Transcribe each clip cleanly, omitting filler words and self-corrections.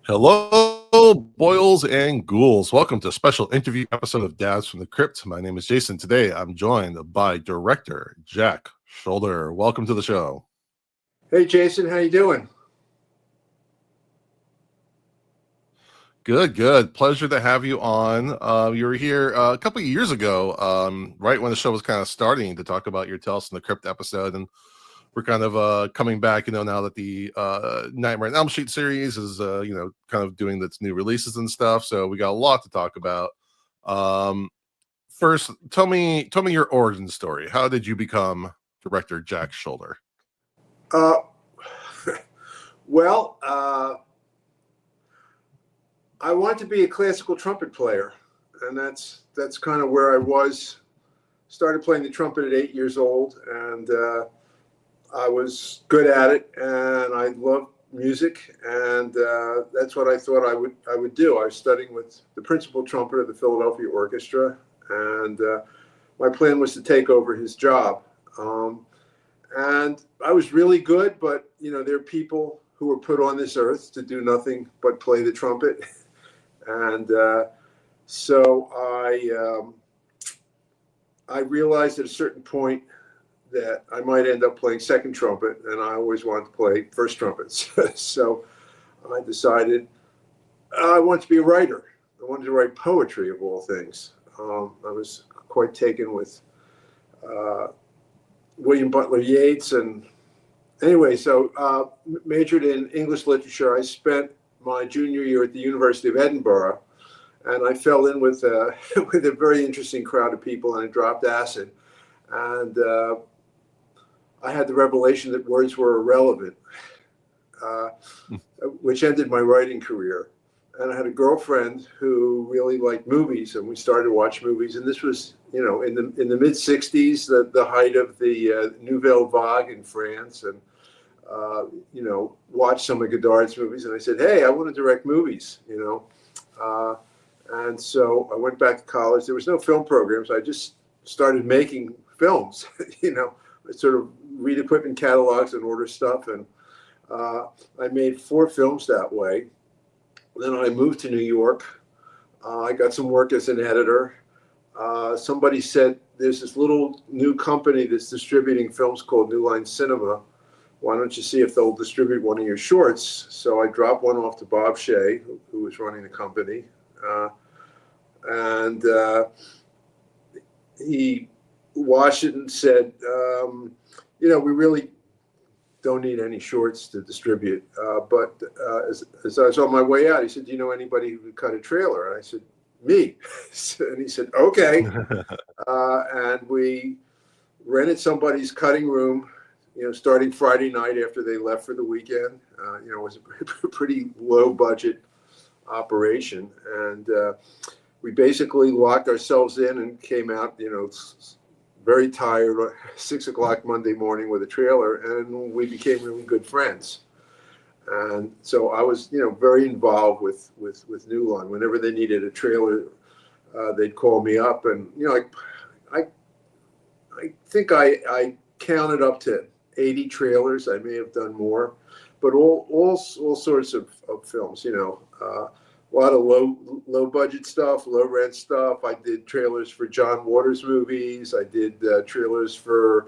Hello, boils and ghouls. Welcome to a special interview episode of Dads from the Crypt. My name is Jason. Today, I'm joined by director Jack Sholder. Welcome to the show. Hey, Jason. How you doing? Good. Pleasure to have you on. You were here a couple of years ago, right when the show was kind of starting, to talk about your Tales from the Crypt episode, and we're kind of coming back, now that the Nightmare on Elm Street series is, kind of doing its new releases and stuff. So we got a lot to talk about. First, tell me your origin story. How did you become director Jack Sholder? Well, I wanted to be a classical trumpet player, and that's kind of where I was. Started playing the trumpet at 8 years old, and I was good at it, and I loved music, and that's what I thought I would do. I was studying with the principal trumpeter of the Philadelphia Orchestra, and my plan was to take over his job. And I was really good, but there are people who were put on this earth to do nothing but play the trumpet, and so I realized at a certain point that I might end up playing second trumpet, and I always wanted to play first trumpets. So I decided I wanted to be a writer. I wanted to write poetry, of all things. I was quite taken with William Butler Yeats, and anyway, so majored in English literature. I spent my junior year at the University of Edinburgh, and I fell in with with a very interesting crowd of people, and I dropped acid, and I had the revelation that words were irrelevant, which ended my writing career. And I had a girlfriend who really liked movies, and we started to watch movies. And this was, in the mid '60s, the height of the Nouvelle Vague in France, and watched some of Godard's movies. And I said, "Hey, I want to direct movies," And so I went back to college. There was no film programs. I just started making films. I sort of read equipment catalogs and order stuff, and I made 4 films that way. Then I moved to New York. I got some work as an editor. Somebody said, there's this little new company that's distributing films called New Line Cinema. Why don't you see if they'll distribute one of your shorts? So I dropped one off to Bob Shea, who was running the company. And he watched it and said, we really don't need any shorts to distribute. But as I was on my way out, he said, "Do you know anybody who could cut a trailer?" And I said, "Me." And he said, "Okay." And we rented somebody's cutting room, starting Friday night after they left for the weekend. It was a pretty low budget operation. And we basically locked ourselves in and came out, very tired, 6 o'clock Monday morning with a trailer, and we became really good friends. And so I was, very involved with New Line. Whenever they needed a trailer, they'd call me up, and I think I counted up to 80 trailers. I may have done more, but all sorts of films. A lot of low budget stuff, low rent stuff. I did trailers for John Waters movies. I did trailers for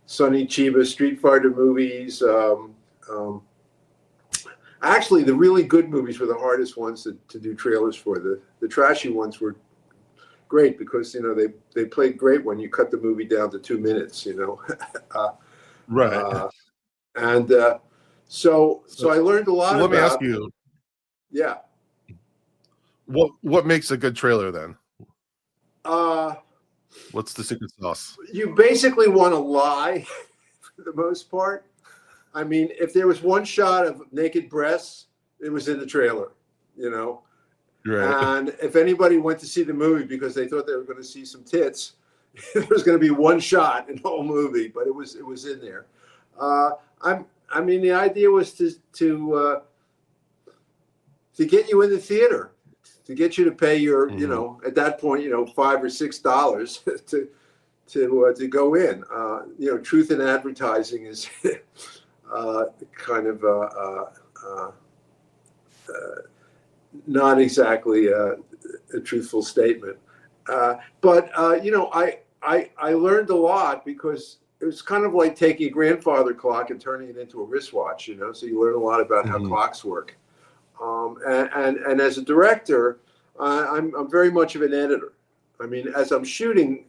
Sonny Chiba's Street Fighter movies. Actually, the really good movies were the hardest ones to do trailers for. The trashy ones were great because they played great when you cut the movie down to 2 minutes. Right. And so I learned a lot. So let me ask you. Yeah. What makes a good trailer then? What's the secret sauce? You basically want to lie for the most part. I mean, if there was one shot of naked breasts, it was in the trailer, Right. And if anybody went to see the movie because they thought they were going to see some tits, there was going to be one shot in the whole movie, but it was in there. I mean, the idea was to get you in the theater, to get you to pay your, at that point, $5 or $6 to go in. Truth in advertising is kind of not exactly a truthful statement. But I learned a lot because it was kind of like taking a grandfather clock and turning it into a wristwatch, so you learn a lot about how clocks work. And as a director, I'm very much of an editor. I mean, as I'm shooting,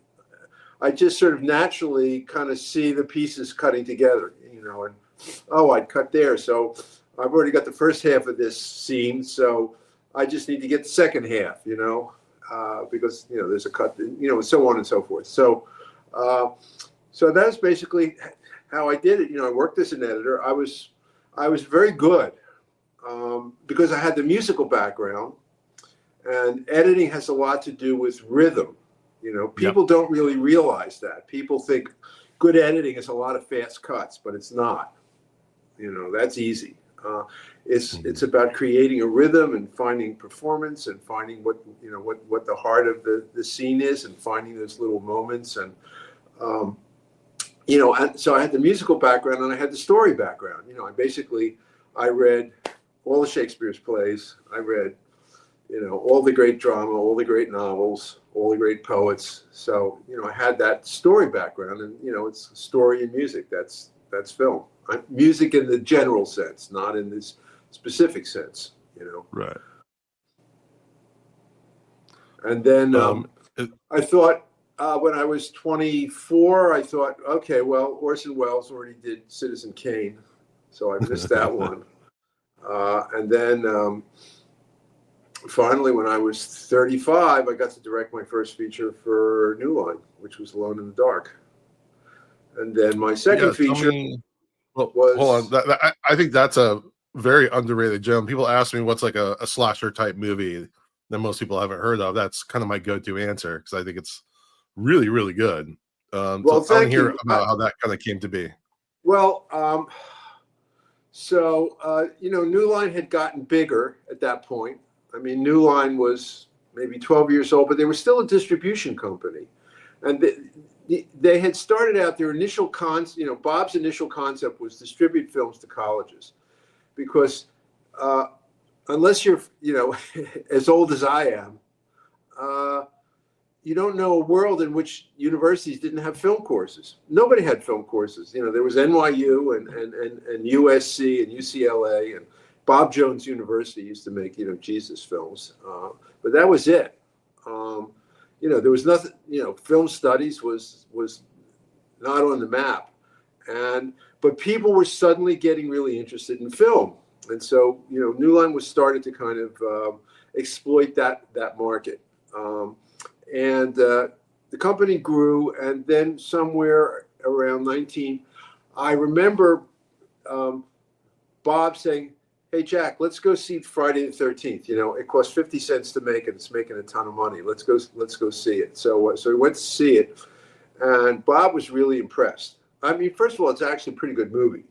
I just sort of naturally kind of see the pieces cutting together, and I'd cut there. So I've already got the first half of this scene, so I just need to get the second half, because there's a cut, so on and so forth. So that's basically how I did it. I worked as an editor. I was very good because I had the musical background, and editing has a lot to do with rhythm. People don't really realize that. People think good editing is a lot of fast cuts, but it's not. That's easy. It's about creating a rhythm and finding performance and finding what the heart of the scene is and finding those little moments and and so I had the musical background and I had the story background. I read all of Shakespeare's plays. I read all the great drama, all the great novels, all the great poets. So I had that story background, and it's story and music. That's film. Music in the general sense, not in this specific sense. Right. And then I thought when I was 24, I thought, okay, well, Orson Welles already did Citizen Kane, so I missed that one. And then finally, when I was 35, I got to direct my first feature for New Line, which was Alone in the Dark. And then my second feature was... Hold on. I think that's a very underrated gem. People ask me what's like a slasher type movie that most people haven't heard of. That's kind of my go-to answer because I think it's really, really good. Well, so thank you. Hear about how that kind of came to be. Well, New Line had gotten bigger at that point. I mean, New Line was maybe 12 years old, but they were still a distribution company. And they had started out their initial Bob's initial concept was distribute films to colleges. Because unless you're, as old as I am, you don't know a world in which universities didn't have film courses. Nobody had film courses. There was NYU and USC and UCLA, and Bob Jones University used to make, Jesus films. But that was it. There was nothing, film studies was not on the map. But people were suddenly getting really interested in film. And so, New Line was started to kind of exploit that market. And the company grew, and then somewhere around 19, I remember Bob saying, "Hey, Jack, let's go see Friday the 13th. It costs 50 cents to make it. It's making a ton of money. Let's go see it." So we went to see it, and Bob was really impressed. I mean, first of all, it's actually a pretty good movie.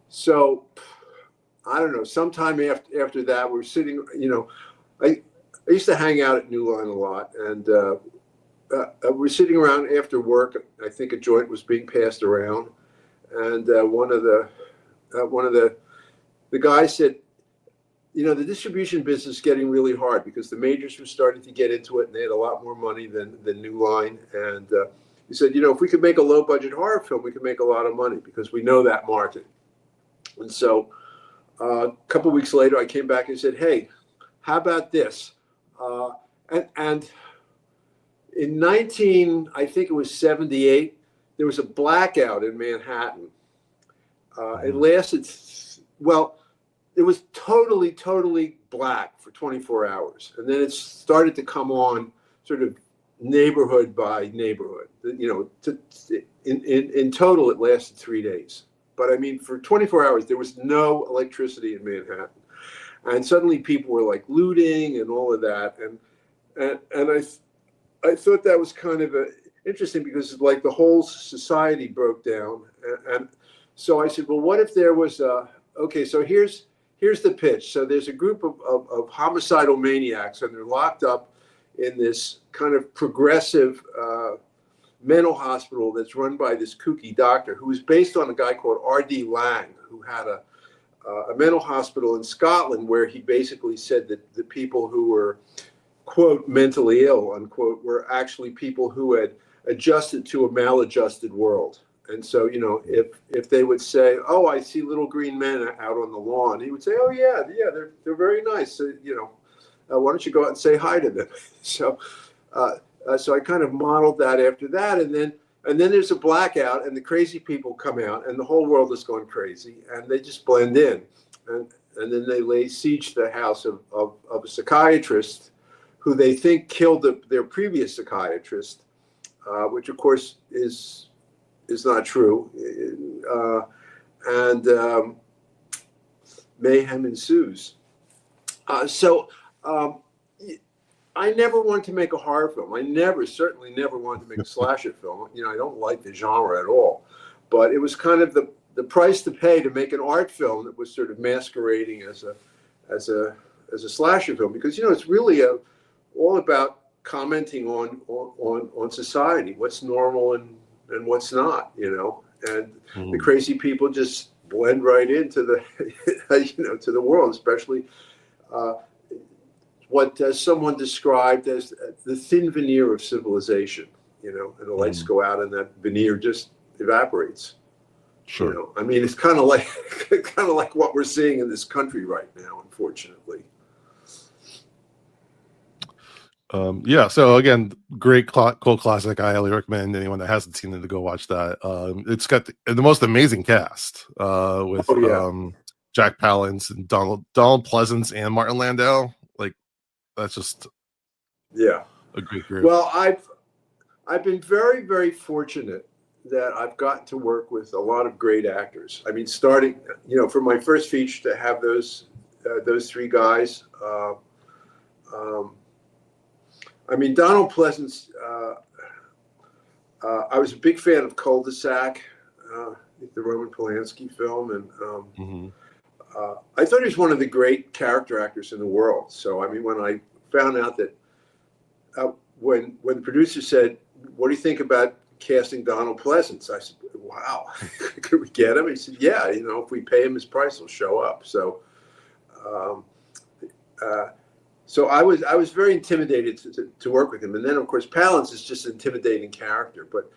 So I don't know, sometime after that, we're sitting, I used to hang out at New Line a lot, and we're sitting around after work. I think a joint was being passed around, and one of the guys said, the distribution business is getting really hard because the majors were starting to get into it, and they had a lot more money than New Line. And he said, if we could make a low budget horror film, we could make a lot of money because we know that market. And so a couple of weeks later, I came back and said, "Hey, how about this?" And in I think it was 78, there was a blackout in Manhattan. It lasted, it was totally black for 24 hours. And then it started to come on sort of neighborhood by neighborhood. In total, it lasted 3 days. But I mean, for 24 hours, there was no electricity in Manhattan. And suddenly people were like looting and all of that. And I thought that was kind of interesting because like the whole society broke down. And so I said, well, what if there was okay, so here's the pitch. So there's a group of homicidal maniacs, and they're locked up in this kind of progressive mental hospital that's run by this kooky doctor who was based on a guy called R.D. Lang, who had a mental hospital in Scotland where he basically said that the people who were, quote, mentally ill, unquote, were actually people who had adjusted to a maladjusted world. And so, you know, if they would say, "Oh, I see little green men out on the lawn," he would say, "Oh yeah, they're very nice. You know, why don't you go out and say hi to them?" So, so I kind of modeled that after that, and then there's a blackout, and the crazy people come out, and the whole world is going crazy, and they just blend in, and then they lay siege to the house of a psychiatrist who they think killed their previous psychiatrist, which of course is not true, and mayhem ensues. So I never wanted to make a horror film. I certainly never wanted to make a slasher film. You know, I don't like the genre at all, but it was kind of the price to pay to make an art film that was sort of masquerading as a slasher film, because, you know, it's really all about commenting on society, what's normal and what's not, you know, and the crazy people just blend right into the, you know, to the world, especially what someone described as the thin veneer of civilization, you know, and the lights go out and that veneer just evaporates. Sure. You know, I mean, it's kind of like what we're seeing in this country right now, unfortunately. Yeah, so again, great cult classic. I highly recommend anyone that hasn't seen it to go watch that. It's got the most amazing cast with Jack Palance and Donald Pleasance and Martin Landau. Like, that's just a great group. Well, I've been very, very fortunate that I've gotten to work with a lot of great actors. I mean, starting, you know, for my first feature to have those three guys. I mean, Donald Pleasance, I was a big fan of Cul-de-sac, the Roman Polanski film, and I thought he was one of the great character actors in the world. So, I mean, when I found out that, when the producer said, "What do you think about casting Donald Pleasance?" I said, "Wow, could we get him?" He said, "Yeah, you know, if we pay him his price, he'll show up." So, so I was very intimidated to work with him. And then, of course, Palance is just an intimidating character. But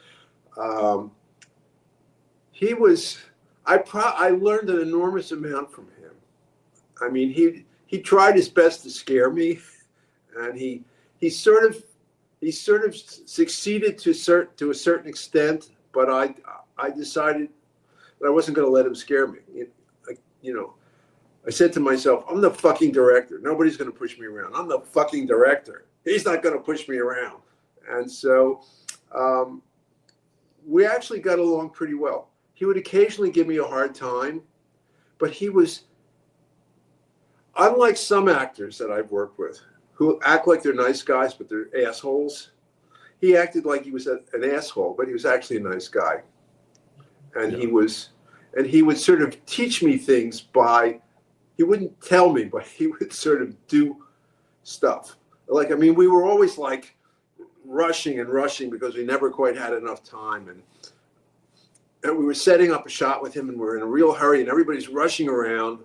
he was, I learned an enormous amount from him. I mean, he tried his best to scare me, and he sort of succeeded to a certain extent. But I decided that I wasn't going to let him scare me. You know. I said to myself, I'm the fucking director. Nobody's going to push me around. I'm the fucking director. He's not going to push me around. And so we actually got along pretty well. He would occasionally give me a hard time, but he was, unlike some actors that I've worked with who act like they're nice guys, but they're assholes. He acted like he was an asshole, but he was actually a nice guy. And he would sort of teach me things by, he wouldn't tell me, but he would sort of do stuff. Like, I mean, we were always like rushing because we never quite had enough time. And we were setting up a shot with him, and we're in a real hurry, and everybody's rushing around.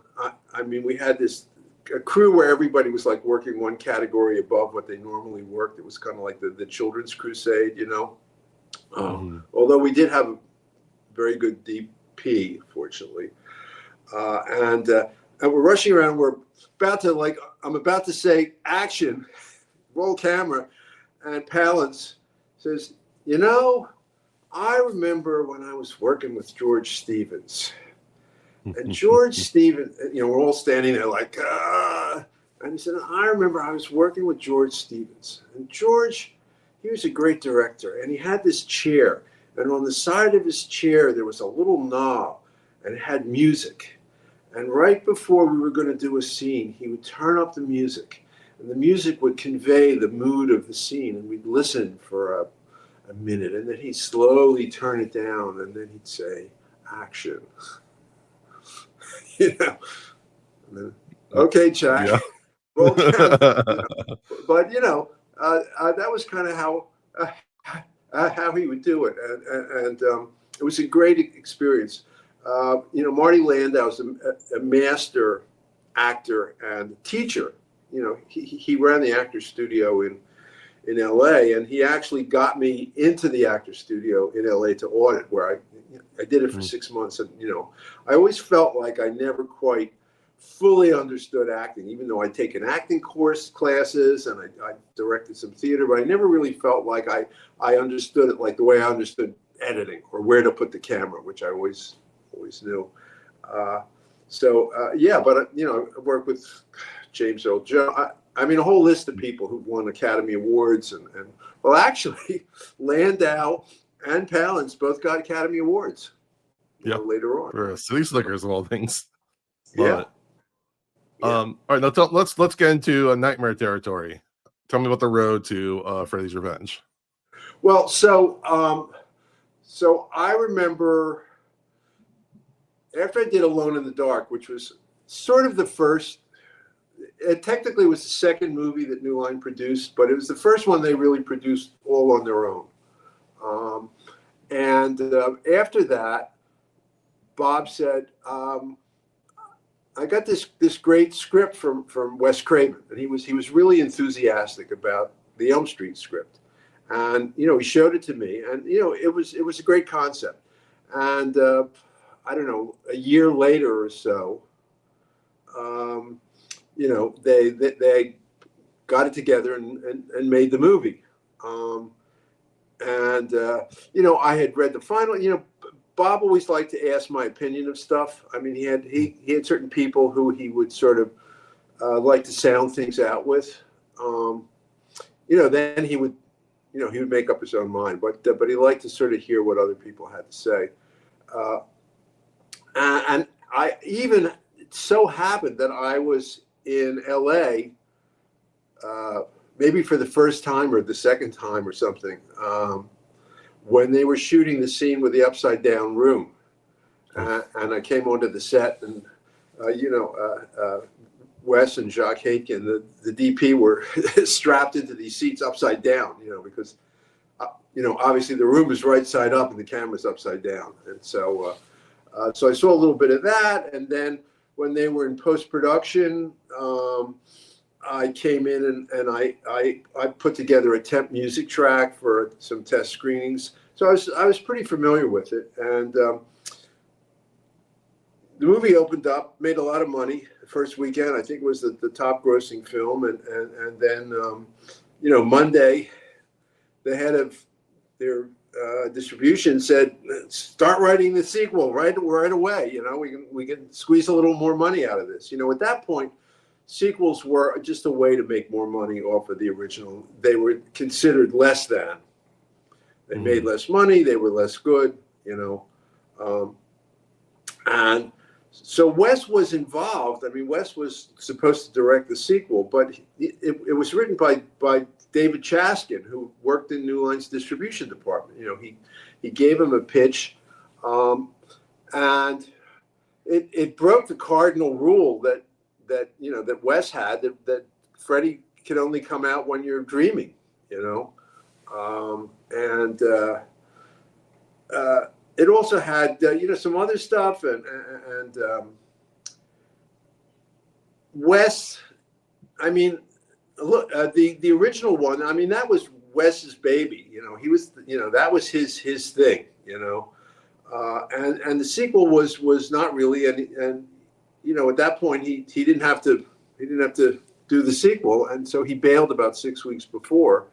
I mean, we had a crew where everybody was like working one category above what they normally worked. It was kind of like the Children's Crusade, you know. Although we did have a very good DP, fortunately. And we're rushing around. We're about to, I'm about to say action, roll camera, and Palance says, "You know, I remember when I was working with George Stevens." And George Stevens, you know, we're all standing there like, and he said, "I remember I was working with George Stevens. And George, he was a great director. And he had this chair. And on the side of his chair, there was a little knob, and it had music. And right before we were going to do a scene, he would turn up the music, and the music would convey the mood of the scene, and we'd listen for a minute, and then he'd slowly turn it down, and then he'd say, 'Action.'" You know, and then, "Okay, Jack." Yeah. Well, you know, but you know, that was kind of how how he would do it, and it was a great experience. Marty Landau's a master actor and teacher. He ran the actor studio in LA, and he actually got me into the actor studio in LA to audit, where I did it for 6 months. And I always felt like I never quite fully understood acting, even though I'd taken acting classes and I directed some theater, but I never really felt like I understood it like the way I understood editing or where to put the camera, which I always knew. But I worked with James Earl Jones. I mean, a whole list of people who've won Academy Awards, and well, actually, Landau and Palance both got Academy Awards. Later on for City Slickers of all things. Love it. Yeah. All right, now let's get into nightmare territory. Tell me about the road to Freddy's Revenge. Well, so I remember after I did Alone in the Dark, which was sort of the first. It technically was the second movie that New Line produced, but it was the first one they really produced all on their own. After that, Bob said, I got this great script from Wes Craven, and he was really enthusiastic about the Elm Street script, and he showed it to me, and it was a great concept, and I don't know, a year later or so, they got it together and made the movie, I had read the final. Bob always liked to ask my opinion of stuff. I mean, he had certain people who he would sort of like to sound things out with. Then he would make up his own mind, but he liked to sort of hear what other people had to say. And I even it so happened that I was in LA, maybe for the first time or the second time or something, when they were shooting the scene with the upside down room. And I came onto the set, and Wes and Jacques Haitkin, the DP, were strapped into these seats upside down, because obviously the room is right side up and the camera's upside down. And so I saw a little bit of that, and then when they were in post-production, I came in and I put together a temp music track for some test screenings. So I was pretty familiar with it, and the movie opened up, made a lot of money the first weekend. I think it was the top grossing film, and then Monday, the head of their distribution said, start writing the sequel right away. We can squeeze a little more money out of this. At that point, sequels were just a way to make more money off of the original. They were considered less than. They made less money. They were less good. And so Wes was involved. I mean, Wes was supposed to direct the sequel, but it was written by David Chaskin, who worked in New Line's distribution department. He gave him a pitch, and it broke the cardinal rule that Wes had, that Freddy can only come out when you're dreaming, and it also had some other stuff, and Wes. I mean, look, the original one. I mean, that was Wes's baby. He was that was his thing. And the sequel was not really any. And at that point he didn't have to do the sequel, and so he bailed about 6 weeks before.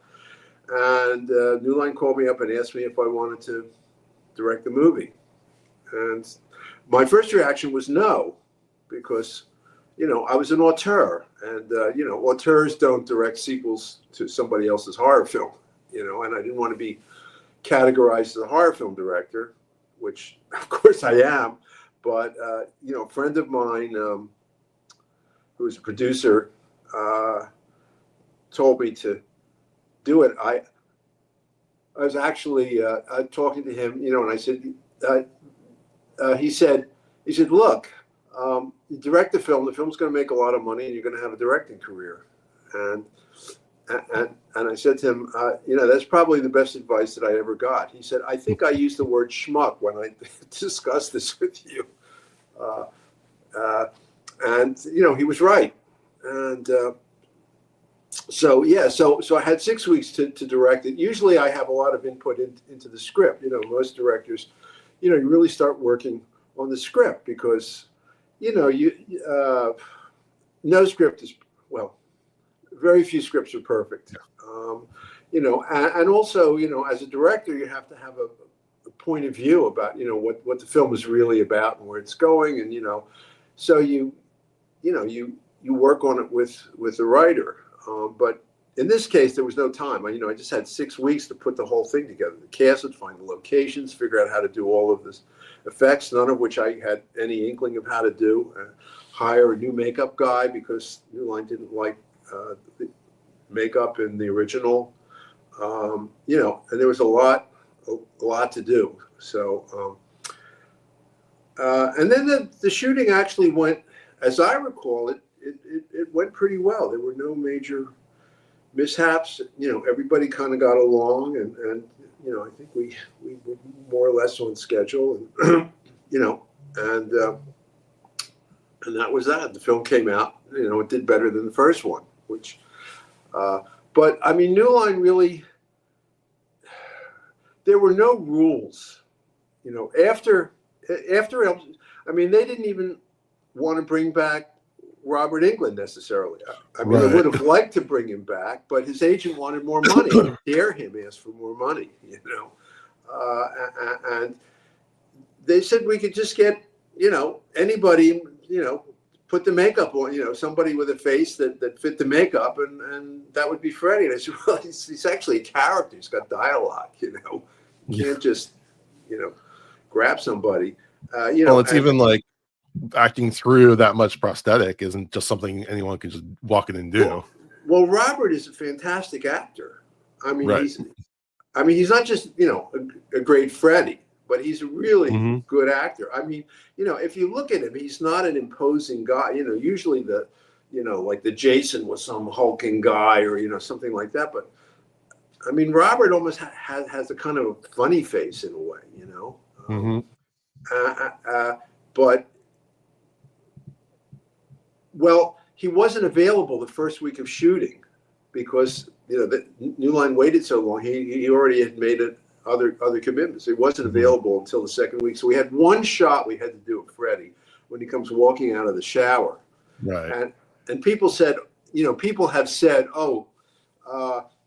And New Line called me up and asked me if I wanted to direct the movie, and my first reaction was no, because I was an auteur, and auteurs don't direct sequels to somebody else's horror film, and I didn't want to be categorized as a horror film director, which of course I am, but a friend of mine who was a producer told me to do it. I was actually talking to him, and I said, he said, look, you direct the film's going to make a lot of money, and you're going to have a directing career. And and I said to him, that's probably the best advice that I ever got. He said, I think I used the word schmuck when I discussed this with you. And he was right. And so I had 6 weeks to direct it. Usually I have a lot of input into the script. Most directors, you really start working on the script because, no script is, well, very few scripts are perfect. And also, as a director, you have to have a point of view about, what the film is really about and where it's going. And, so you work on it with the writer. But in this case, there was no time. I just had 6 weeks to put the whole thing together. The cast would find the locations, figure out how to do all of this effects, none of which I had any inkling of how to do. Hire a new makeup guy because New Line didn't like the makeup in the original. And there was a lot to do. So, and then the shooting actually went, as I recall it went pretty well. There were no major mishaps. Everybody kind of got along, and I think we were more or less on schedule, and and that was that. The film came out. It did better than the first one, which. But I mean, New Line really. There were no rules. After Elm, I mean, they didn't even want to bring back Robert Englund necessarily. I mean, Right. They would have liked to bring him back, but his agent wanted more money. How dare him ask for more money, and they said we could just get, anybody, put the makeup on, somebody with a face that fit the makeup, and that would be Freddy. And I said, well, he's actually a character. He's got dialogue, You can't just, grab somebody. Well, it's even like acting through that much prosthetic isn't just something anyone can just walk in and do. Well, Robert is a fantastic actor. I mean, Right. he's not just, a great Freddy, but he's a really good actor. I mean, if you look at him, he's not an imposing guy. Usually like the Jason was some hulking guy or, something like that. But I mean, Robert almost has a kind of funny face in a way, but well, he wasn't available the first week of shooting because the New Line waited so long. He already had made other commitments. He wasn't available until the second week. So we had one shot we had to do of Freddy when he comes walking out of the shower. Right. And people said, people have said,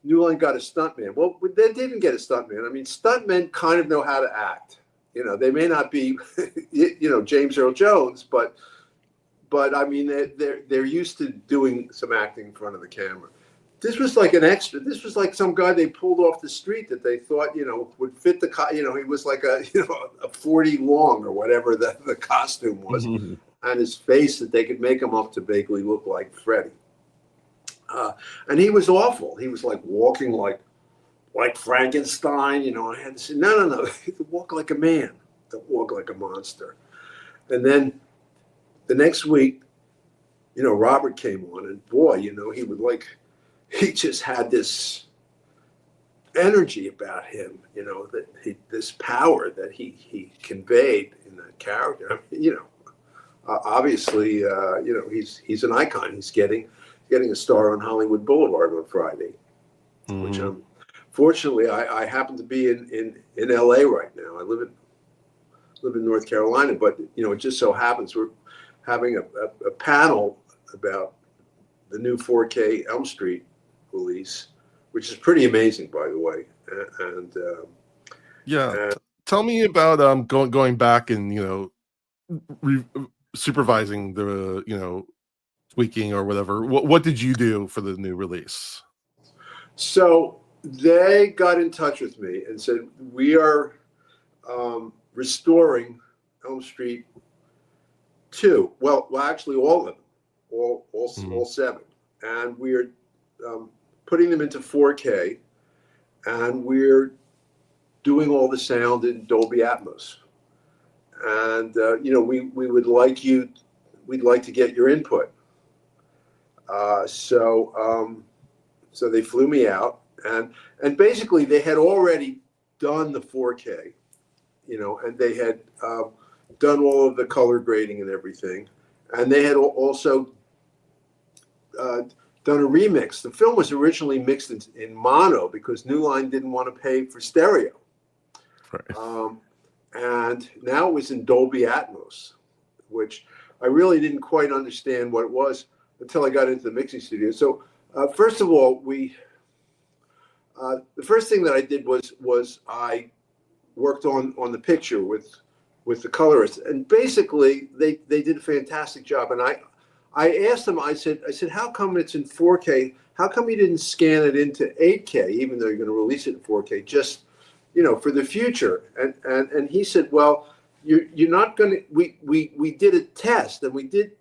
New Line got a stuntman. Well, they didn't get a stuntman. I mean, stuntmen kind of know how to act. They may not be, James Earl Jones, but I mean, they're used to doing some acting in front of the camera. This was like an extra. This was like some guy they pulled off the street that they thought, would fit the, he was like a 40 long or whatever the costume was, and his face that they could make him up to vaguely look like Freddy. And he was awful. He was like walking like Frankenstein, I had to say, no, walk like a man, don't walk like a monster. And then the next week, Robert came on, and boy, he just had this energy about him, this power that he conveyed in that character. I mean, obviously, he's an icon. He's getting a star on Hollywood Boulevard on Friday, which fortunately I happen to be in LA right now. I live in North Carolina, but it just so happens we're having a panel about the new 4K Elm Street release, which is pretty amazing, by the way. And tell me about going back and supervising the tweaking or whatever. What did you do for the new release? So they got in touch with me and said, we are restoring Elm Street 2. Well, actually, all of them, all 7, and we're putting them into 4K, and we're doing all the sound in Dolby Atmos. And we'd like to get your input. So So they flew me out, and basically they had already done the 4K, and they had done all of the color grading and everything, and they had also done a remix. The film was originally mixed in mono because New Line didn't want to pay for stereo. Right. And now it was in Dolby Atmos, which I really didn't quite understand what it was until I got into the mixing studio. So first of all, the first thing that I did was I worked on the picture with the colorists, and basically they did a fantastic job. And I asked them, I said, how come it's in 4K? How come you didn't scan it into 8K, even though you're going to release it in 4K, just, for the future? And he said, well, you're not going to, we did a test, and we did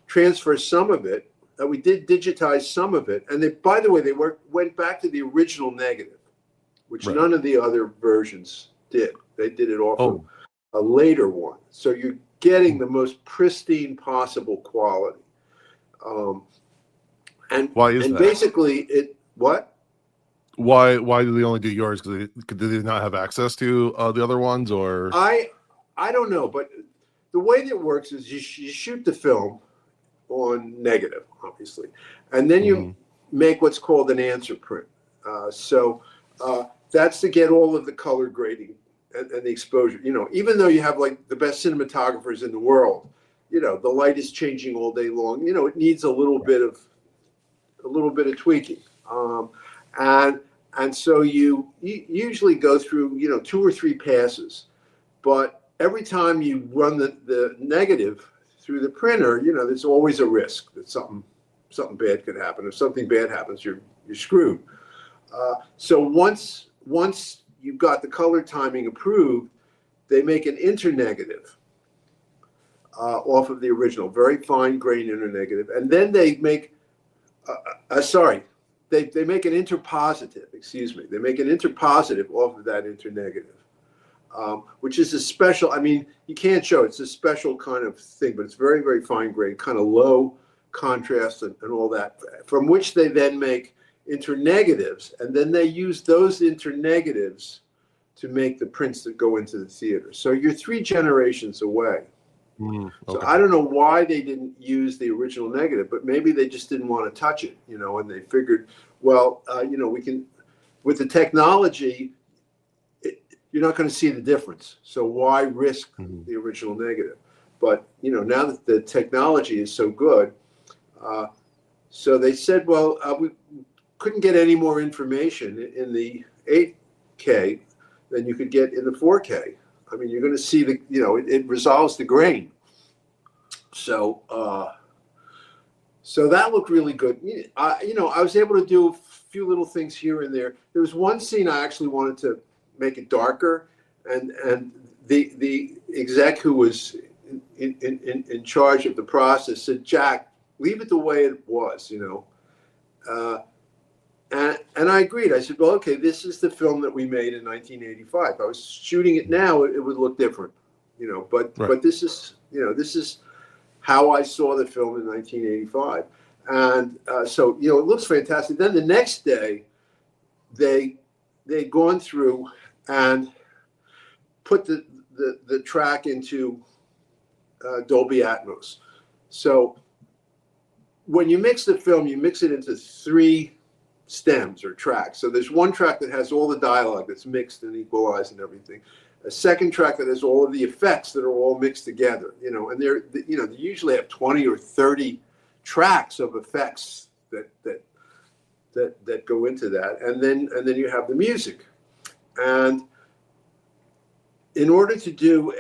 transfer some of it, and we did digitize some of it. And by the way, they went back to the original negative, which Right. none of the other versions did. They did it off of a later one. So you're getting the most pristine possible quality. And Why is that? basically what? Why do they only do yours? Because do they not have access to the other ones, or? I don't know, but the way that it works is you shoot the film on negative, obviously, and then you make what's called an answer print. So that's to get all of the color grading and the exposure. Even though you have like the best cinematographers in the world, the light is changing all day long. It needs a little bit of tweaking, and so you usually go through 2 or 3 passes, but every time you run the negative through the printer, there's always a risk that something bad could happen. If something bad happens, you're screwed. So once you've got the color timing approved, they make an internegative off of the original, very fine grain internegative, and then they make they make an interpositive. Excuse me. They make an interpositive off of that internegative, which is a special. I mean, you can't show it. It's a special kind of thing, but it's very, very fine grain, kind of low contrast and all that, from which they then make internegatives, and then they use those internegatives to make the prints that go into the theater. So you're 3 generations away. Okay. So I don't know why they didn't use the original negative, but maybe they just didn't want to touch it, and they figured, well, we can, with the technology, you're not going to see the difference. So why risk the original negative? But, now that the technology is so good, so they said, well, we couldn't get any more information in the 8K than you could get in the 4K. I mean, you're going to see it resolves the grain. So, so that looked really good. I was able to do a few little things here and there. There was one scene I actually wanted to make it darker, and the exec who was in charge of the process said, Jack, leave it the way it was, And I agreed. I said, well, okay, this is the film that we made in 1985. If I was shooting it now, it would look different, but this is how I saw the film in 1985. And so, it looks fantastic. Then the next day, they'd gone through and put the track into Dolby Atmos. So when you mix the film, you mix it into 3 stems or tracks. So there's one track that has all the dialogue that's mixed and equalized and everything. A second track that has all of the effects that are all mixed together, and they usually have 20 or 30 tracks of effects that go into that. And then you have the music. And in order to do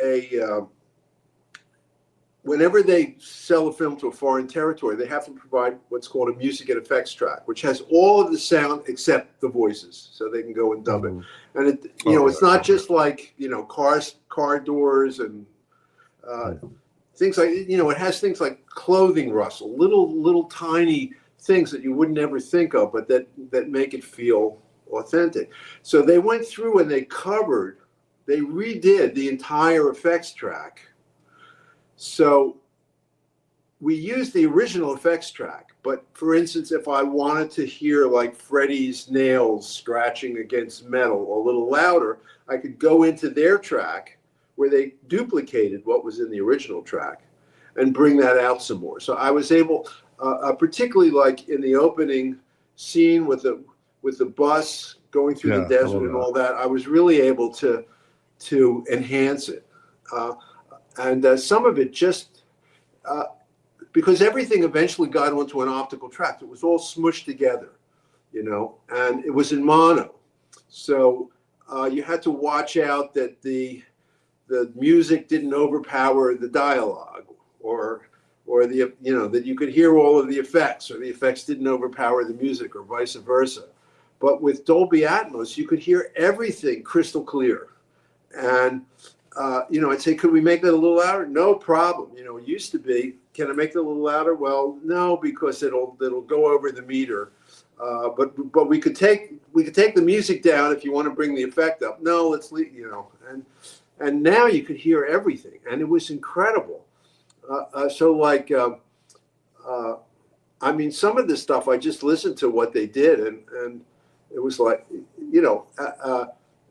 whenever they sell a film to a foreign territory, they have to provide what's called a music and effects track, which has all of the sound except the voices, so they can go and dub it. And it's not just like car doors and things like it has things like clothing rustle, little tiny things that you would never think of, but that make it feel authentic. So they went through and they redid the entire effects track. So we used the original effects track, but for instance, if I wanted to hear like Freddy's nails scratching against metal a little louder, I could go into their track where they duplicated what was in the original track and bring that out some more. So I was able, particularly like in the opening scene with the bus going through the desert and all that, I was really able to enhance it. And some of it just, because everything eventually got onto an optical track. It was all smushed together, and it was in mono. So you had to watch out that the music didn't overpower the dialogue, or the that you could hear all of the effects, or the effects didn't overpower the music, or vice versa. But with Dolby Atmos, you could hear everything crystal clear. And I'd say, could we make that a little louder? No problem. It used to be, can I make it a little louder? Well, no, because it'll go over the meter. But we could take the music down if you want to bring the effect up. No, let's leave. And now you could hear everything, and it was incredible. Some of this stuff I just listened to what they did, and it was like,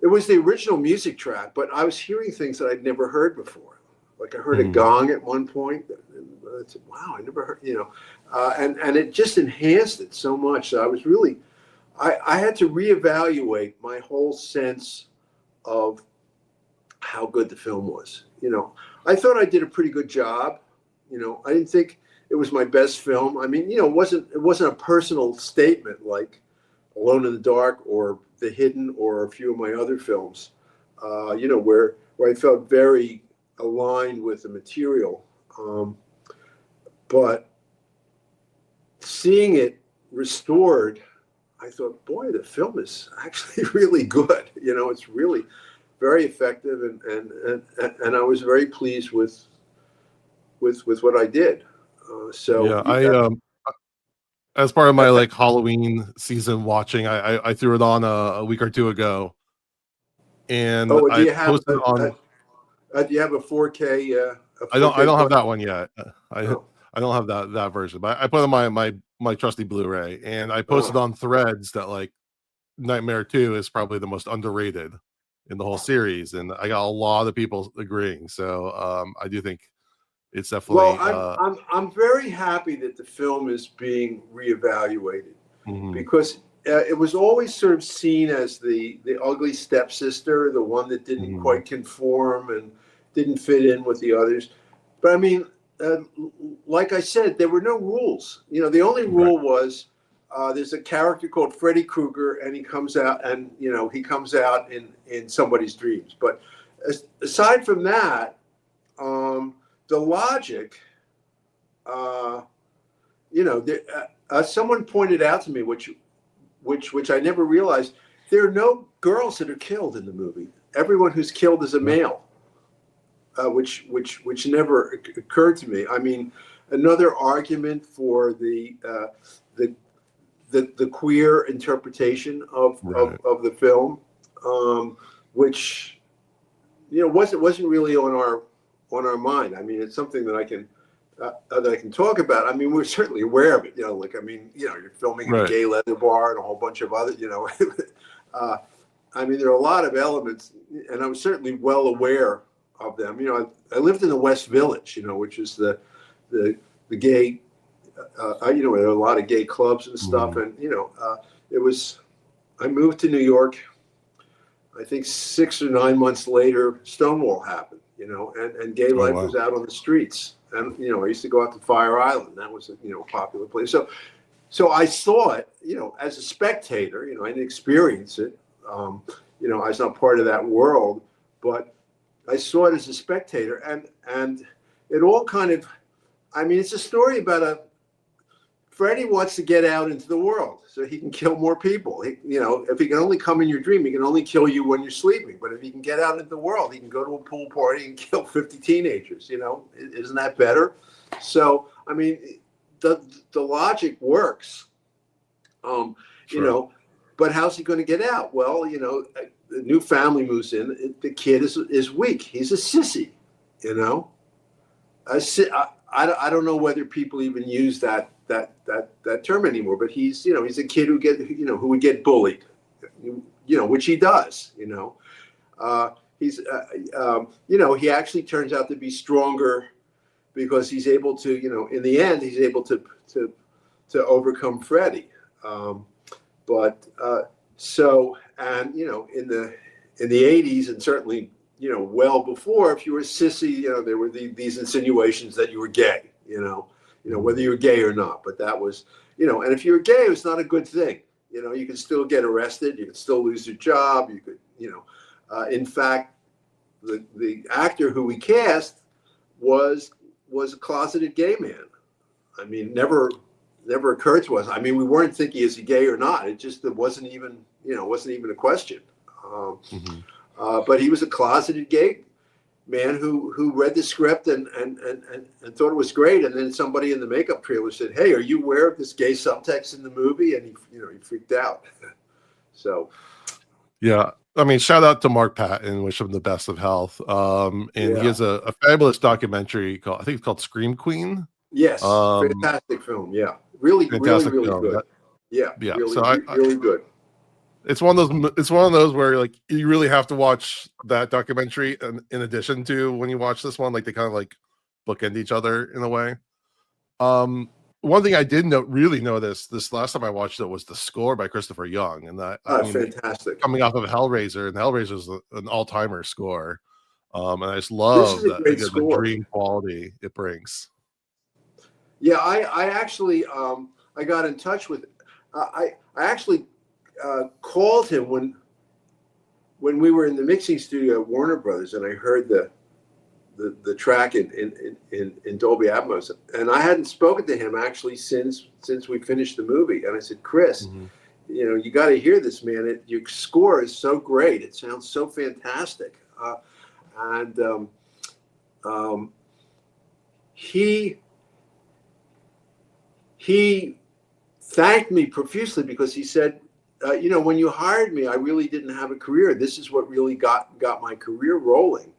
it was the original music track, but I was hearing things that I'd never heard before. Like I heard a gong at one point. And I said, wow, I never heard, and it just enhanced it so much. So I was really, I had to reevaluate my whole sense of how good the film was. I thought I did a pretty good job. I didn't think it was my best film. It wasn't a personal statement like Alone in the Dark or The Hidden or a few of my other films, where I felt very aligned with the material. But seeing it restored, I thought, boy, the film is actually really good. It's really very effective, and I was very pleased with what I did. As part of my like Halloween season watching, I threw it on a week or two ago, and do you posted on. Do you have a 4K? I don't have that one yet. I don't have that version, but I put on my trusty Blu-ray, and I posted on Threads that like Nightmare 2 is probably the most underrated in the whole series, and I got a lot of people agreeing. So I do think it's definitely. Well, I'm very happy that the film is being reevaluated, because it was always sort of seen as the ugly stepsister, the one that didn't quite conform and didn't fit in with the others. But like I said, there were no rules. The only rule was there's a character called Freddy Krueger, and he comes out in somebody's dreams. But aside from that, the logic, someone pointed out to me, which I never realized, there are no girls that are killed in the movie. Everyone who's killed is a male, which never occurred to me. Another argument for the queer interpretation of the film, which wasn't really on our mind. It's something that I can talk about. We're certainly aware of it. You're filming in a gay leather bar and a whole bunch of other. There are a lot of elements, and I was certainly well aware of them. I lived in the West Village, which is the gay. There are a lot of gay clubs and stuff, and it was. I moved to New York. I think 6 or 9 months later, Stonewall happened. And gay life was out on the streets. And, I used to go out to Fire Island. That was a, popular place. So I saw it, as a spectator, I didn't experience it. I was not part of that world, but I saw it as a spectator. And it all kind of, it's a story about Freddy wants to get out into the world so he can kill more people. If he can only come in your dream, he can only kill you when you're sleeping. But if he can get out into the world, he can go to a pool party and kill 50 teenagers. Isn't that better? So, the logic works. But how's he going to get out? Well, a new family moves in. The kid is weak. He's a sissy. I don't know whether people even use that term anymore, but he's a kid who would get bullied, which he does. He's he actually turns out to be stronger because he's able to, in the end, he's able to overcome Freddy. And in the 80s, and certainly well before, if you were a sissy, there were these insinuations that you were gay, whether you were gay or not. But that was, and if you were gay, it was not a good thing. You could still get arrested, you could still lose your job, you could, in fact, the actor who we cast was a closeted gay man. I mean, never occurred to us. I mean, we weren't thinking, is he gay or not? It wasn't even a question. But he was a closeted gay man who read the script and thought it was great. And then somebody in the makeup trailer said, "Hey, are you aware of this gay subtext in the movie?" And he freaked out. So, yeah. I mean, shout out to Mark Patton, wish him the best of health. And he has a fabulous documentary I think it's called Scream Queen. Yes, fantastic film. Yeah, really film. Good. Yeah. Really, so really good. It's one of those where like you really have to watch that documentary in addition to when you watch this one, like they kind of like bookend each other in a way. One thing I did really notice this last time I watched it was the score by Christopher Young, and that fantastic. Coming off of Hellraiser, and Hellraiser is an all-timer score, and I just love the dream quality it brings. Yeah, I actually I got in touch with I actually called him when we were in the mixing studio at Warner Brothers, and I heard the track in Dolby Atmos, and I hadn't spoken to him actually since we finished the movie. And I said, Chris, you got to hear this, man. Your score is so great. It sounds so fantastic. He thanked me profusely because he said, when you hired me, I really didn't have a career. This is what really got my career rolling.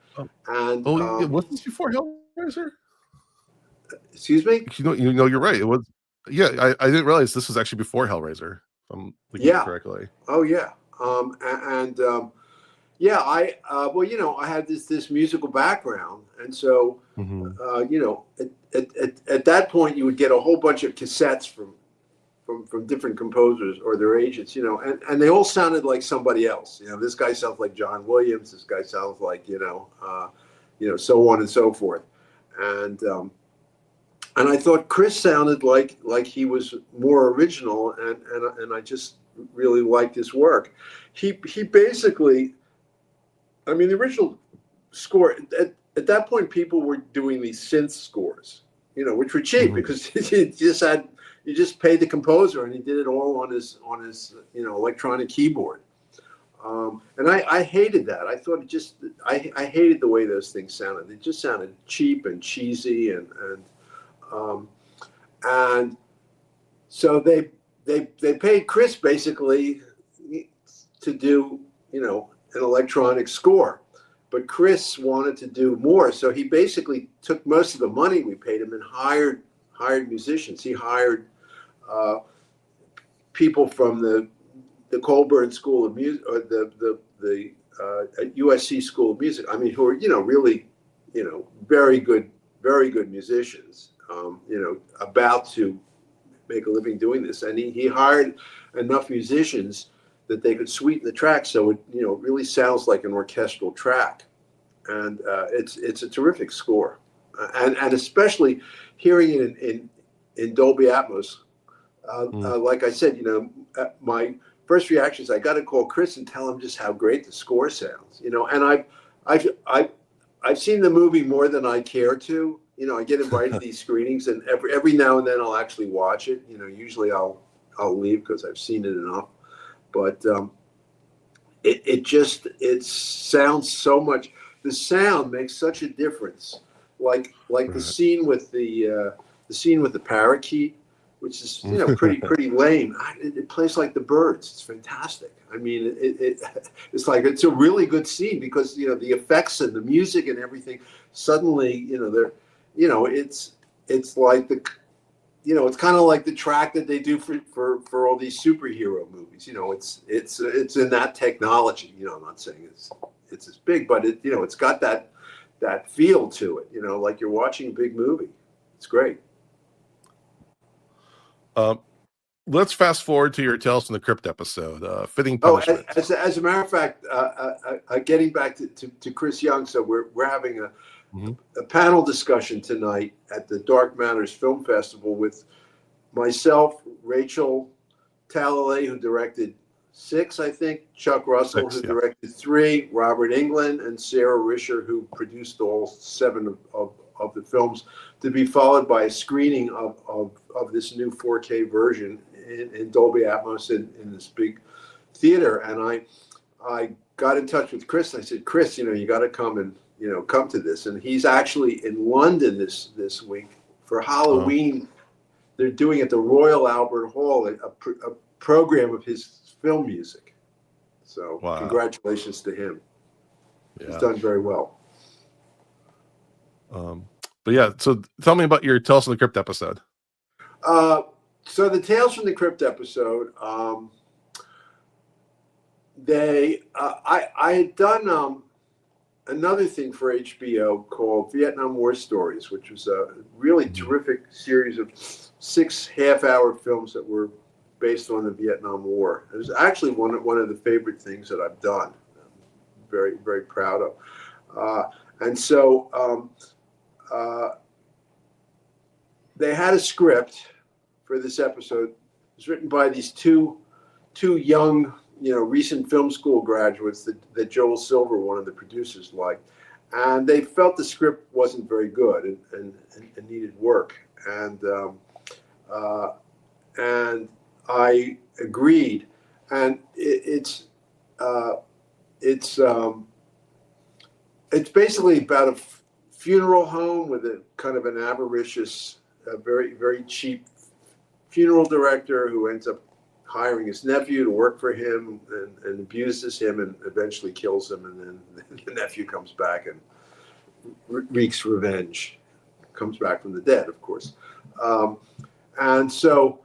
And was this before Hellraiser? Excuse me? You're right. It was. Yeah, I didn't realize this was actually before Hellraiser. If I'm thinking correctly. Oh yeah. I had this musical background, and so at that point you would get a whole bunch of cassettes from different composers or their agents, and they all sounded like somebody else. This guy sounds like John Williams. This guy sounds like, so on and so forth. And I thought Chris sounded like he was more original, and I just really liked his work. He basically, I mean, the original score at that point, people were doing these synth scores, which were cheap because you just paid the composer and he did it all on his electronic keyboard. And I hated that. I thought I hated the way those things sounded. They just sounded cheap and cheesy, and so they paid Chris basically to do an electronic score, but Chris wanted to do more, so he basically took most of the money we paid him and hired musicians. He hired people from the Colburn School of Music, or the USC School of Music. I mean, who are really very good musicians. About to make a living doing this, and he hired enough musicians that they could sweeten the track so it really sounds like an orchestral track, and it's a terrific score, and especially hearing it in Dolby Atmos. Like I said, my first reaction is I got to call Chris and tell him just how great the score sounds. And I've seen the movie more than I care to. I get invited to these screenings, and every now and then I'll actually watch it. Usually I'll leave because I've seen it enough. But it sounds so much. The sound makes such a difference. Like the scene with the parakeet, which is pretty lame. It plays like the Birds. It's fantastic. I mean, it's like it's a really good scene because the effects and the music and everything. Suddenly, they're it's it's like it's kind of like the track that they do for all these superhero movies. It's in that technology. I'm not saying it's as big, but it's got that feel to it. Like you're watching a big movie. It's great. Let's fast forward to your Tales from the Crypt episode, Fitting Oh, Punishment. as a matter of fact, getting back to Chris Young, so we're having a panel discussion tonight at the Dark Matters Film Festival with myself, Rachel Talalay, who directed 6, I think, Chuck Russell, 6, who yeah. directed 3, Robert Englund, and Sarah Risher, who produced all 7 of the films, to be followed by a screening of this new 4K version in Dolby Atmos in this big theater. And I got in touch with Chris, and I said, Chris, you got to come and come to this. And he's actually in London this week for Halloween. They're doing at the Royal Albert Hall a program of his film music. So Wow. Congratulations to him. Yeah. He's done very well. But yeah, so tell me about your Tales from the Crypt episode. So the Tales from the Crypt episode, I had done another thing for HBO called Vietnam War Stories, which was a really terrific series of 6 half-hour films that were based on the Vietnam War. It was actually one of the favorite things that I've done. I'm very, very proud of. And so they had a script for this episode. It was written by these two young, recent film school graduates that Joel Silver, one of the producers, liked. And they felt the script wasn't very good and needed work. And I agreed. And it's basically about a funeral home with a kind of an avaricious, very, very cheap funeral director who ends up hiring his nephew to work for him and abuses him and eventually kills him. And then the nephew comes back and wreaks revenge, comes back from the dead, of course. And so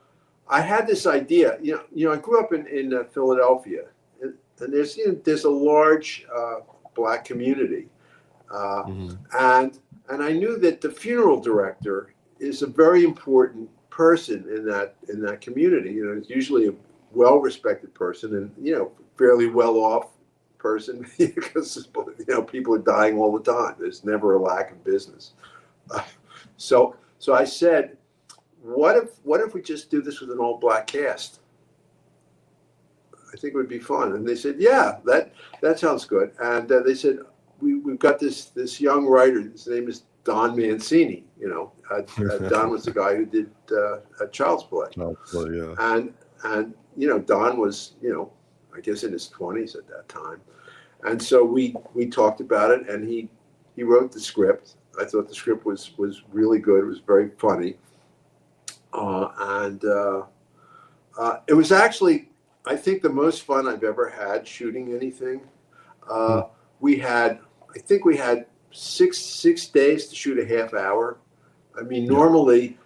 I had this idea. I grew up in Philadelphia, and there's a large Black community, and I knew that the funeral director is a very important person in that community. It's usually a well-respected person and fairly well-off person because people are dying all the time. There's never a lack of business. So I said, what if we just do this with an all-Black cast? I think it would be fun. And they said, yeah, that sounds good. And they said, we've got this young writer. His name is Don Mancini. Don was the guy who did Child's Play. Child's Play, yeah. And Don was I guess in his 20s at that time. And so we talked about it, and he wrote the script. I thought the script was really good. It was very funny. It was actually, I think, the most fun I've ever had shooting anything. I think we had six days to shoot a half hour. I mean, normally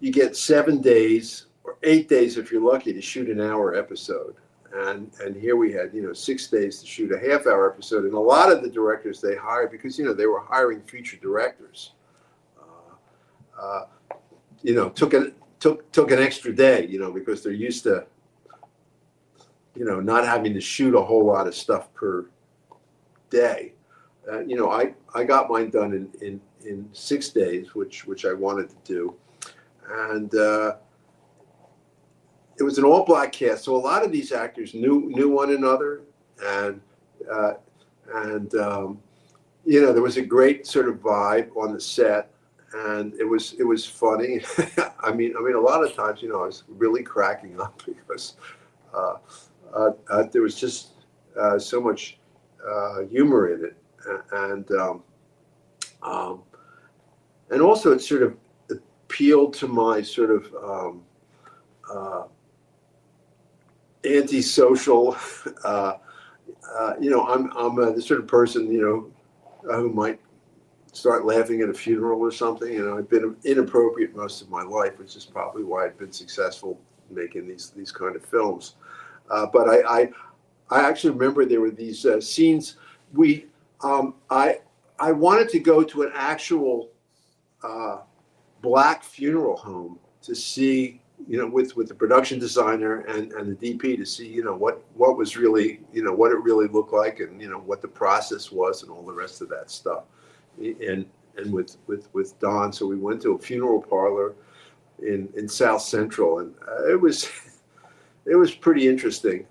you get 7 days or 8 days if you're lucky to shoot an hour episode. And here we had, 6 days to shoot a half hour episode. And a lot of the directors they hired, because, they were hiring future directors, took an extra day, because they're used to, not having to shoot a whole lot of stuff per day. I got mine done in 6 days, which I wanted to do. And it was an all-Black cast, so a lot of these actors knew one another, and there was a great sort of vibe on the set, and it was funny. I mean, a lot of times, I was really cracking up because there was just so much humor in it, and also it sort of appealed to my sort of antisocial. I'm the sort of person who might start laughing at a funeral or something. You know, I've been inappropriate most of my life, which is probably why I've been successful making these kind of films. But I actually remember there were these scenes. I wanted to go to an actual black funeral home to see, you know, with the production designer and the DP, to see, you know, what was really, you know, what it really looked like, and, you know, what the process was and all the rest of that stuff. And with Don, so we went to a funeral parlor in South Central, and it was pretty interesting.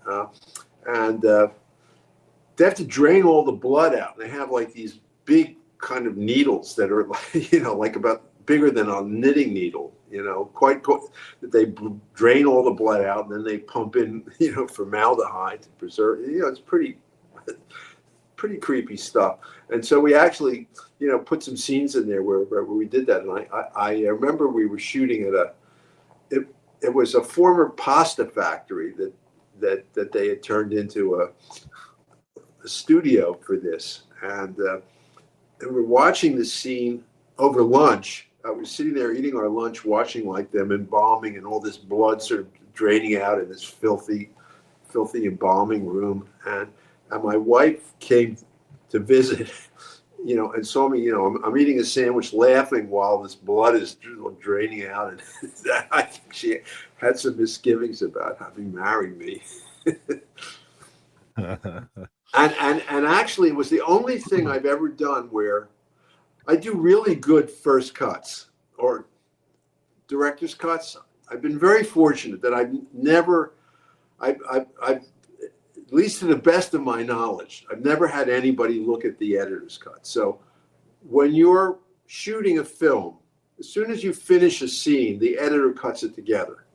And they have to drain all the blood out, and they have like these big kind of needles that are like, you know, like about bigger than a knitting needle, you know, quite that they drain all the blood out, and then they pump in, you know, formaldehyde to preserve, you know, it's pretty creepy stuff. And so we actually, you know, put some scenes in there where we did that. And I remember we were shooting at it was a former pasta factory that they had turned into a studio for this. And we're watching the scene over lunch. I was sitting there eating our lunch, watching like them embalming, and all this blood sort of draining out in this filthy embalming room. And my wife came to visit, you know, and saw me, you know, I'm eating a sandwich laughing while this blood is draining out. And I think she had some misgivings about having married me. And actually, it was the only thing I've ever done where I do really good first cuts or director's cuts. I've been very fortunate that I've at least to the best of my knowledge, I've never had anybody look at the editor's cut. So when you're shooting a film, as soon as you finish a scene, the editor cuts it together.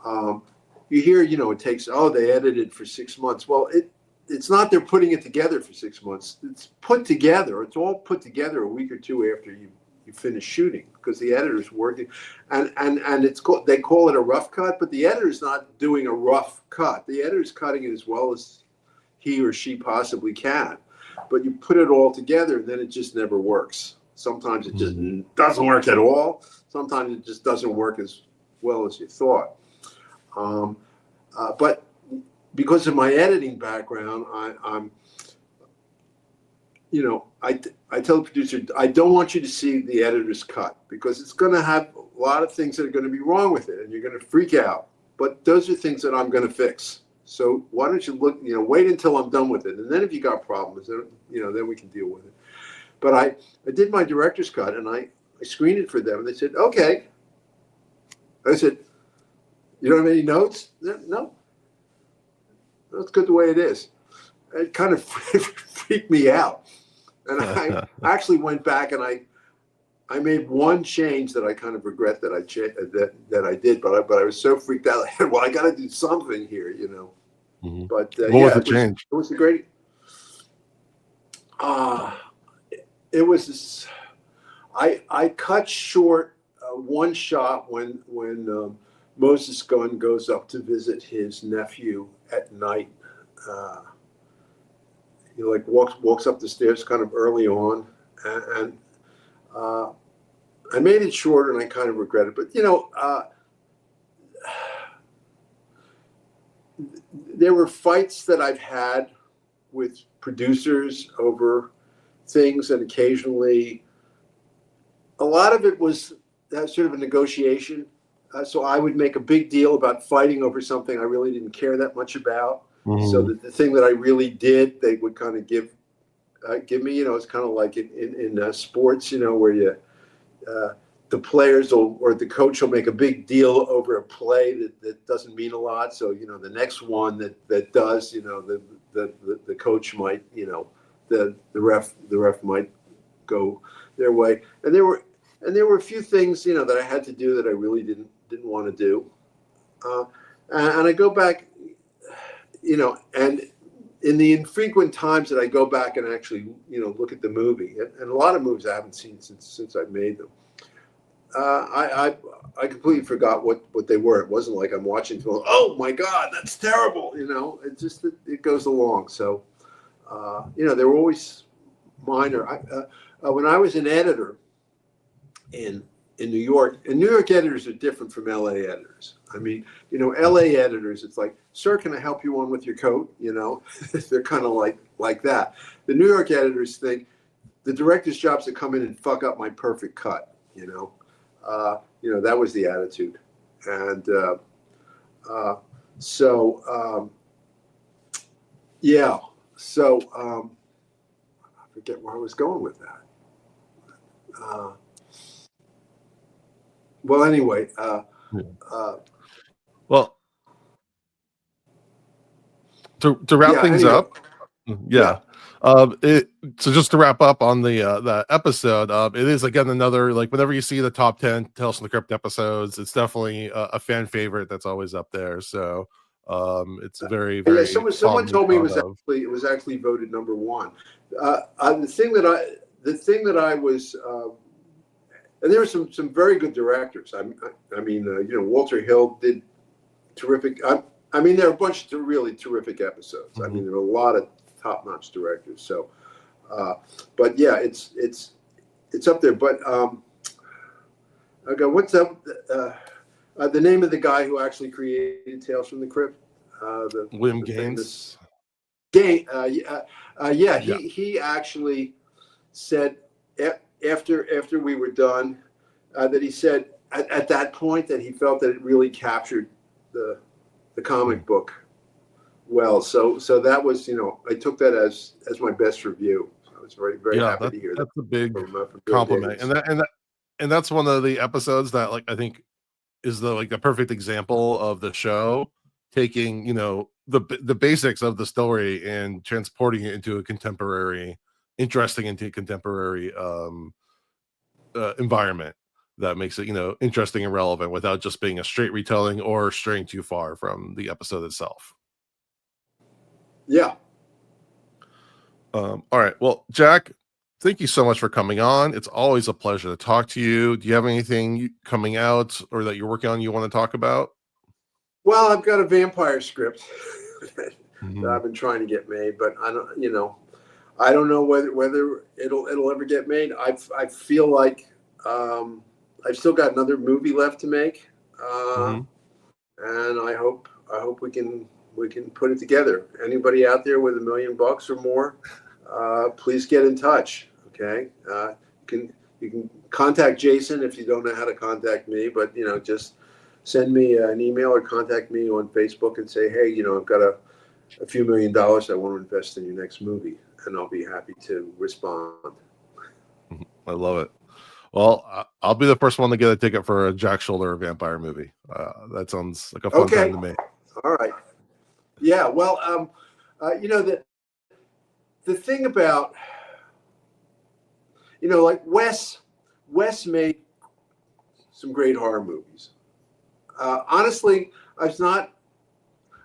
You hear, you know, it takes, they edited for 6 months. Well, it's not they're putting it together for 6 months. It's put together. It's all put together a week or two after you finish shooting, because the editor's working, and it's called, they call it a rough cut, but the editor's not doing a rough cut. The editor's cutting it as well as he or she possibly can. But you put it all together, and then it just never works. Sometimes it just doesn't work at all. Sometimes it just doesn't work as well as you thought. But because of my editing background, I'm you know, I tell the producer, I don't want you to see the editor's cut, because it's going to have a lot of things that are going to be wrong with it, and you're going to freak out. But those are things that I'm going to fix. So why don't you look, you know, wait until I'm done with it, and then if you got problems, then, you know, then we can deal with it. But I did my director's cut, and I screened it for them, and they said, okay. I said, you don't have any notes? No. That's good the way it is. It kind of freaked me out. And I actually went back and I made one change that I kind of regret that I did, but I was so freaked out. Well, I got to do something here, you know. Mm-hmm. But what was the change? It was a great. It was this. I cut short one shot when Moses Gunn goes up to visit his nephew at night. He like walks up the stairs kind of early on, and I made it shorter, and I kind of regret it. But you know, there were fights that I've had with producers over things, and occasionally, a lot of it was sort of a negotiation. So I would make a big deal about fighting over something I really didn't care that much about. Mm-hmm. So the thing that I really did, they would kind of give me. You know, it's kind of like in sports, you know, where you the players or the coach will make a big deal over a play that doesn't mean a lot. So you know, the next one that does, you know, the coach might, you know, the ref might go their way. And there were a few things, you know, that I had to do that I really didn't want to do. And I go back, you know, and in the infrequent times that I go back and actually, you know, look at the movie, and a lot of movies I haven't seen since I've made them, I completely forgot what they were. It wasn't like I'm watching film, oh my God, that's terrible, you know. It just it goes along. So, you know, there were always minor. When I was an editor in New York, and New York editors are different from LA editors. I mean, LA editors, it's like, sir, can I help you on with your coat? They're kind of like that. The New York editors think the director's job's to come in and fuck up my perfect cut. That was the attitude, and yeah. So I forget where I was going with that. Well, anyway. Well, to wrap things up, yeah. So just to wrap up on the episode, it is again another, like, whenever you see the top 10 Tales from the Crypt episodes, it's definitely a fan favorite that's always up there. So it's very, very. Yeah, someone told me it was actually voted number one. The thing that I was, and there were some very good directors. I mean, Walter Hill did terrific. I mean, there are a bunch of really terrific episodes. Mm-hmm. I mean, there are a lot of top-notch directors. So, but yeah, it's up there. But okay, what's up? The name of the guy who actually created Tales from the Crypt, William Gaines. He actually said after we were done that he said at that point that he felt that it really captured the comic book well. So that was, I took that as my best review. I was very, very happy to hear that. That's a big compliment, and that's one of the episodes that, like, I think is the perfect example of the show taking the basics of the story and transporting it into a contemporary environment that makes it interesting and relevant without just being a straight retelling or straying too far from the episode itself. Yeah. All right. Well, Jack, thank you so much for coming on. It's always a pleasure to talk to you. Do you have anything coming out or that you're working on you want to talk about? Well, I've got a vampire script that I've been trying to get made, but I don't know whether it'll ever get made. I feel like I've still got another movie left to make, and I hope we can put it together. Anybody out there with $1 million or more, please get in touch. Okay, you can contact Jason if you don't know how to contact me, but just send me an email or contact me on Facebook and say, hey, I've got a few $1 million I want to invest in your next movie, and I'll be happy to respond. I love it. Well, I'll be the first one to get a ticket for a Jack Sholder vampire movie. That sounds like a fun time to me. All right. Yeah. Well, the thing about, like Wes made some great horror movies. Honestly, I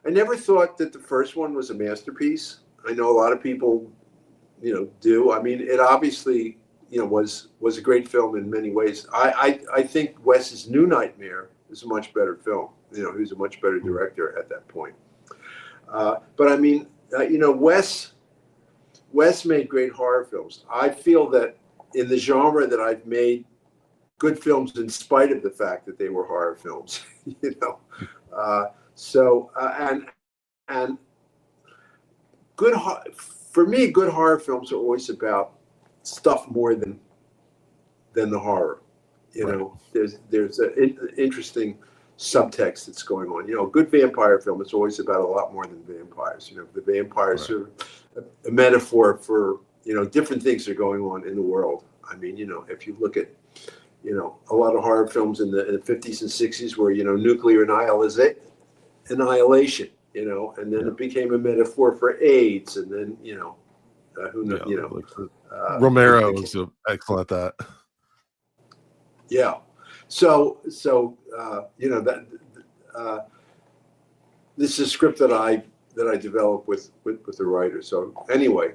never thought that the first one was a masterpiece. I know a lot of people, do. I mean, it obviously, was a great film in many ways. I think Wes's New Nightmare is a much better film. He was a much better director at that point. But I mean, Wes made great horror films. I feel that in the genre that I've made good films in spite of the fact that they were horror films, and good horror films are always about stuff more than the horror. There's an interesting subtext that's going on. A good vampire film is always about a lot more than vampires. The vampires are a metaphor for different things that are going on in the world. I mean, if you look at a lot of horror films in the 50s and 60s where nuclear annihilation, and then it became a metaphor for AIDS, and then who knows, Romero was excellent at that. Yeah. So this is a script that I developed with the writer. So anyway,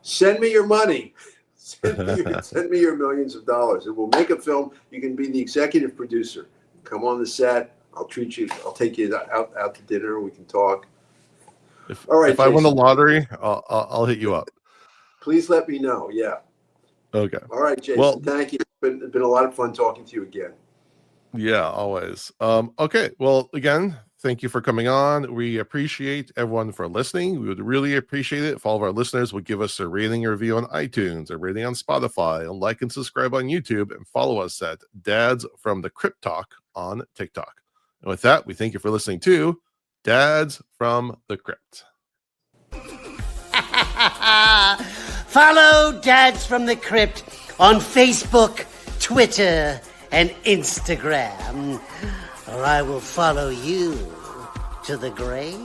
send me your money. Send me your millions of dollars, and we'll make a film. You can be the executive producer. Come on the set. I'll treat you. I'll take you out to dinner. We can talk. All right. If I win the lottery, I'll hit you up. Please let me know. Yeah. Okay. All right, Jason. Well, thank you. It's been a lot of fun talking to you again. yeah, always. Okay. Well, again, thank you for coming on. We appreciate everyone for listening. We would really appreciate it if all of our listeners would give us a rating or review on iTunes, a rating on Spotify, and like and subscribe on YouTube, and follow us at Dads from the Crypt Talk on TikTok. And with that, we thank you for listening to Dads from the Crypt. Follow Dads from the Crypt on Facebook, Twitter, and Instagram, or I will follow you to the grave.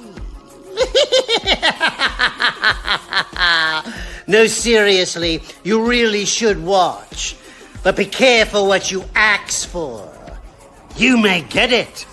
No, seriously, you really should watch. But be careful what you ask for. You may get it.